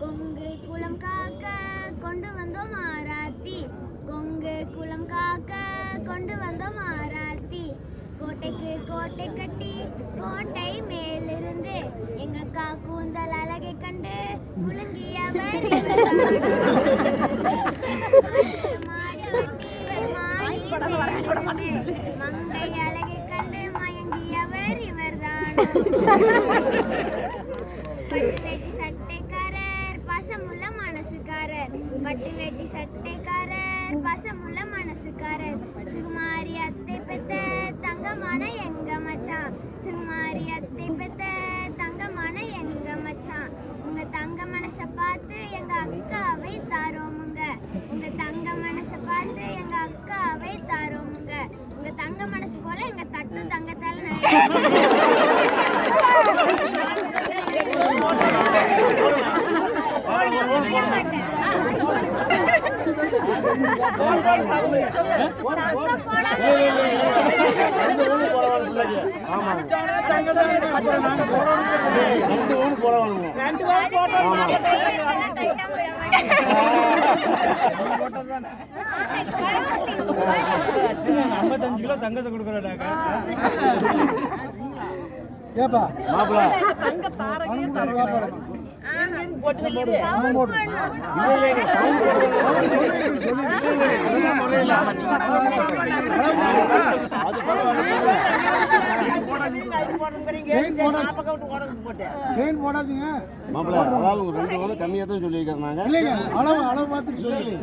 கொங்கு குளம் காக்க கொண்டு வந்தோம் ஆராத்தி, கொங்கு குளம் காக்க கொண்டு வந்தோம் ஆராத்தி. கோட்டைக்கு கோட்டை கட்டி கோட்டை மேலிருந்து எங்க அக்கா கூந்தல் அழகை கண்டு குலுங்கியவர் மங்கை அழகை கண்டு மயங்கியவர் இவர்தான். சட்டைக்காரர் பசமுள்ள மனசுக்காரர், பட்டு வேட்டி சட்டைக்காரர் பசமுள்ள மனசுக்காரர். சுகுமாரி அத்தை பெத்த தங்கமான எங்க மச்சான், சுகுமாரி அத்தை பெத்த தங்கமான எங்க மச்சான். உங்க தங்க மனசை பார்த்து எங்க அக்காவை தாரோமுங்க, உங்க தங்க மனசை பார்த்து எங்க அக்காவை தாரோமுங்க. உங்க தங்க மனசு போல எங்க தட்டு தங்கத்தால தங்கத்தை கொடுக்குறாங்க. கம்மியா தான் சொல்லியிருக்காங்க. அளவு பார்த்துட்டு சொல்லி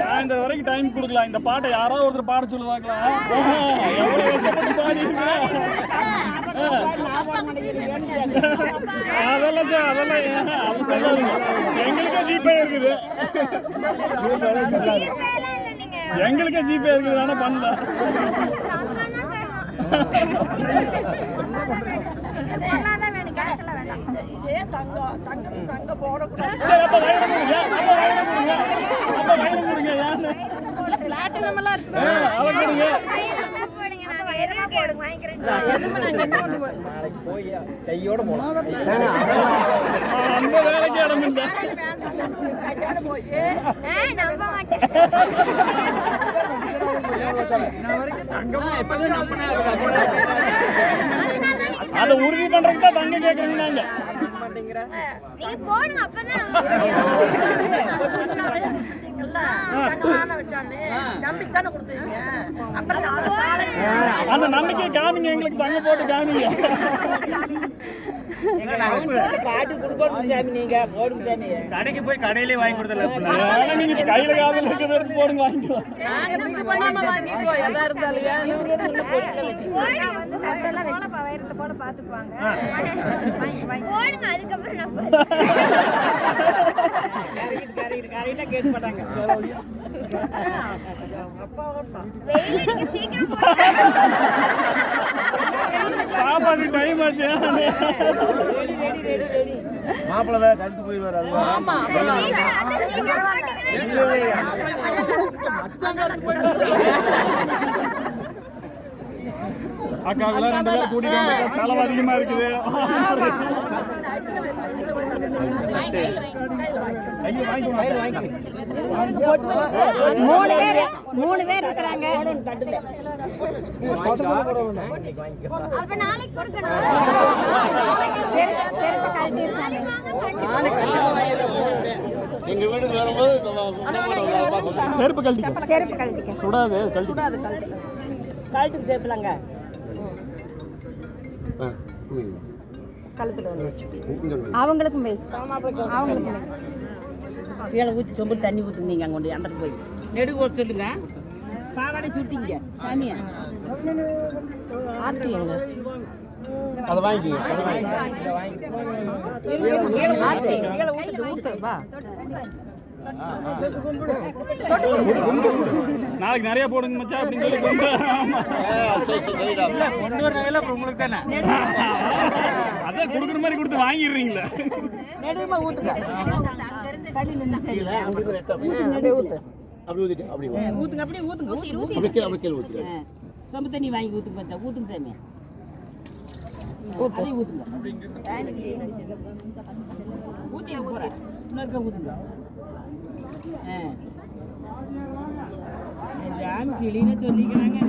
சாயந்தரம் வரைக்கும் டைம் கொடுக்கலாம். இந்த பாட்டை யாராவது ஒருத்தர் பாட சொல்லுவாங்களா? எங்களுக்கே ஜிபே இருக்குது, எங்களுக்கே ஜிபே இருக்குது. ஆனா பண்ணல. கையோட போலாம். அந்த வேலைக்கு இடம் இல்லை. அதை உறுதி பண்றதுக்கு தான் தங்க கேட்கறீங்க. அந்த நம்பிக்கை காமிங்க, எங்களுக்கு தங்க போட்டு காமிங்க. கடைக்கு போய் கடையிலே வாங்கி கொடுத்தல. நீங்க கையில காதல் இருக்கிறத எடுத்து போடுங்க, வாங்கிக்கலாம். சாப்பாடு டைம் ஆச்சு. மாப்பிள்ளை கருத்து போயிடுவார். அக்காக்கெல்லாம் 2 பேர் கூட்டிட்டு செலவு அதிகமா இருக்குது. மூணு பேர் இருக்கிறாங்க. அப்ப நாளைக்கு கொடுக்கணும். செருப்பை கழட்டி இருக்காங்க. எங்க வீட்டுக்கு வரும்போது செருப்பு கழட்டிக்க. செருப்பு கழட்டிக்க. சுடாது கழட்டி. கழுத்துக்கு சேர்ப்பலாங்க. அவங்களுக்கும் போய் அவங்களுக்கும் போய் கீழே ஊற்றி சொம்பு தண்ணி ஊற்றுனீங்க அங்கே கொண்டு அந்த போய் நெடுகு வச்சு சொல்லுங்க. பாவாடை சுட்டிங்க சாமியா ஆர்த்தி எங்க அதை வாங்கிக்கோங்க. ஆர்த்தி கீழே ஊத்து ஊத்து வா. நாளைக்கு நிறைய போடுங்க மச்சான் அப்படின்னு சொல்லி கொண்டு கொண்டு வரல உங்களுக்கு தானே அதான் கொடுக்குற மாதிரி கொடுத்து வாங்கிடுறீங்களா? நெடுமா ஊற்றுங்க. தண்ணி நின்று சரி அப்படி ஊத்திட்டு அப்படி ஊற்றுங்க. அப்படியே ஊற்றுங்க. அப்படி கீழே ஊத்துங்க. சொம்பு தண்ணி வாங்கி ஊற்றுங்க மச்சான். ஊற்றுங்க சாமி. அதையும் ஊற்றுங்க. ஊற்றி போகிறேன். இன்னொருக்க ஊற்றுங்க. ஜாம் கிளின்னு சொல்லிக்கிறாங்க.